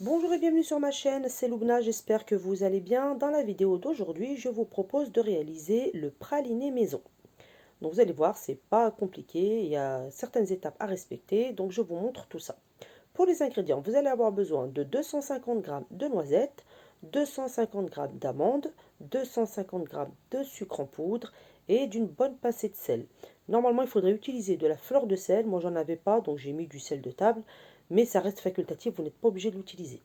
Bonjour et bienvenue sur ma chaîne, c'est Loubna, j'espère que vous allez bien. Dans la vidéo d'aujourd'hui, je vous propose de réaliser le praliné maison. Donc vous allez voir, c'est pas compliqué, il y a certaines étapes à respecter, donc je vous montre tout ça. Pour les ingrédients, vous allez avoir besoin de 250 g de noisettes, 250 g d'amandes, 250 g de sucre en poudre et d'une bonne pincée de sel. Normalement, il faudrait utiliser de la fleur de sel, moi j'en avais pas, donc j'ai mis du sel de table, mais ça reste facultatif, vous n'êtes pas obligé de l'utiliser.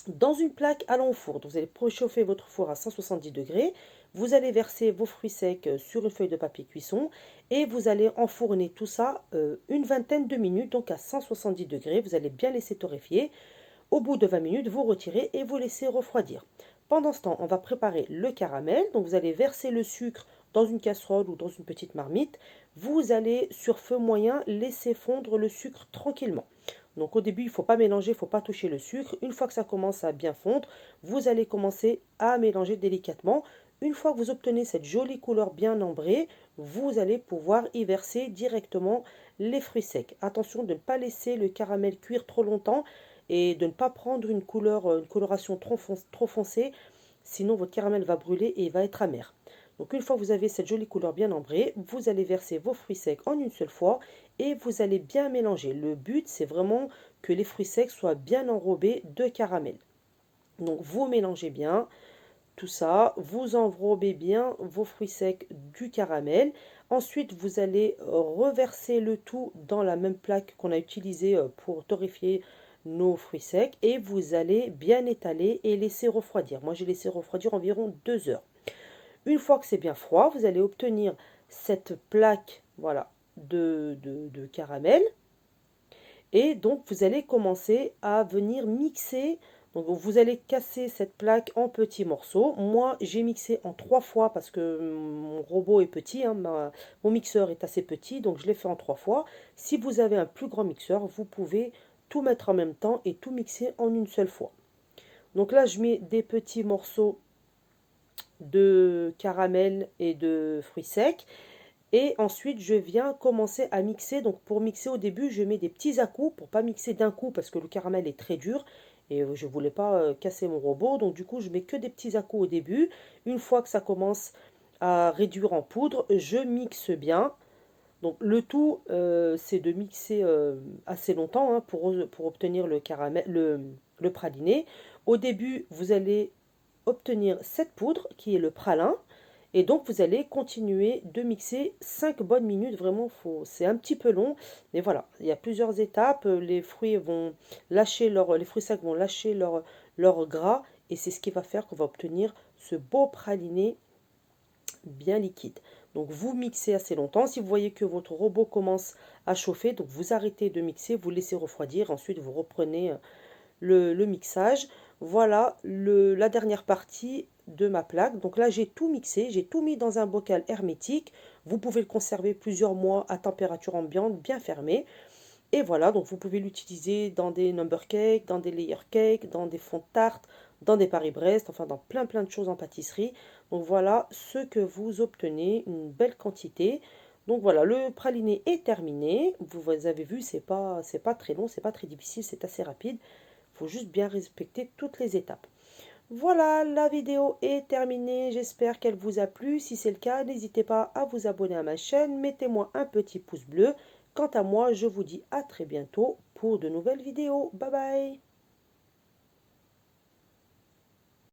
Dans une plaque allant au four, donc vous allez préchauffer votre four à 170 degrés, vous allez verser vos fruits secs sur une feuille de papier cuisson et vous allez enfourner tout ça une vingtaine de minutes, donc à 170 degrés. Vous allez bien laisser torréfier. Au bout de 20 minutes, vous retirez et vous laissez refroidir. Pendant ce temps, on va préparer le caramel. Donc vous allez verser le sucre dans une casserole ou dans une petite marmite. Vous allez sur feu moyen laisser fondre le sucre tranquillement. Donc au début, il ne faut pas mélanger, il ne faut pas toucher le sucre. Une fois que ça commence à bien fondre, vous allez commencer à mélanger délicatement. Une fois que vous obtenez cette jolie couleur bien ambrée, vous allez pouvoir y verser directement les fruits secs. Attention de ne pas laisser le caramel cuire trop longtemps et de ne pas prendre une coloration trop foncée, sinon votre caramel va brûler et il va être amer. Donc une fois que vous avez cette jolie couleur bien ambrée, vous allez verser vos fruits secs en une seule fois et vous allez bien mélanger. Le but, c'est vraiment que les fruits secs soient bien enrobés de caramel. Donc vous mélangez bien tout ça, vous enrobez bien vos fruits secs du caramel. Ensuite, vous allez reverser le tout dans la même plaque qu'on a utilisée pour torréfier nos fruits secs et vous allez bien étaler et laisser refroidir. Moi, j'ai laissé refroidir environ 2 heures. Une fois que c'est bien froid, vous allez obtenir cette plaque, voilà, de caramel. Et donc, vous allez commencer à venir mixer. Donc, vous allez casser cette plaque en petits morceaux. Moi, j'ai mixé en 3 fois parce que mon robot est petit, hein, mon mixeur est assez petit, donc je l'ai fait en 3 fois. Si vous avez un plus grand mixeur, vous pouvez tout mettre en même temps et tout mixer en une seule fois. Donc là, je mets des petits morceaux de caramel et de fruits secs. Et ensuite, je viens commencer à mixer. Donc pour mixer au début, je mets des petits à-coups pour pas mixer d'un coup parce que le caramel est très dur. Et je ne voulais pas casser mon robot. Donc du coup, je mets que des petits à-coups au début. Une fois que ça commence à réduire en poudre, je mixe bien. Donc le tout, c'est de mixer assez longtemps hein, pour obtenir le caramel, le praliné. Au début, vous allez obtenir cette poudre qui est le pralin. Et donc vous allez continuer de mixer 5 bonnes minutes. Vraiment, c'est un petit peu long. Mais voilà, il y a plusieurs étapes. Les fruits les fruits secs vont lâcher leur gras. Et c'est ce qui va faire qu'on va obtenir ce beau praliné bien liquide. Donc vous mixez assez longtemps. Si vous voyez que votre robot commence à chauffer, donc vous arrêtez de mixer, vous laissez refroidir. Ensuite, vous reprenez le mixage. Voilà la dernière partie de ma plaque. Donc là, j'ai tout mixé, j'ai tout mis dans un bocal hermétique. Vous pouvez le conserver plusieurs mois à température ambiante, bien fermé. Et voilà, donc vous pouvez l'utiliser dans des number cakes, dans des layer cakes, dans des fonds de tarte, dans des Paris-Brest, enfin dans plein de choses en pâtisserie. Donc voilà ce que vous obtenez, une belle quantité. Donc voilà, le praliné est terminé. Vous avez vu, c'est pas très long, c'est pas très difficile, c'est assez rapide. Il faut juste bien respecter toutes les étapes. Voilà, la vidéo est terminée. J'espère qu'elle vous a plu. Si c'est le cas, n'hésitez pas à vous abonner à ma chaîne. Mettez-moi un petit pouce bleu. Quant à moi, je vous dis à très bientôt pour de nouvelles vidéos. Bye bye.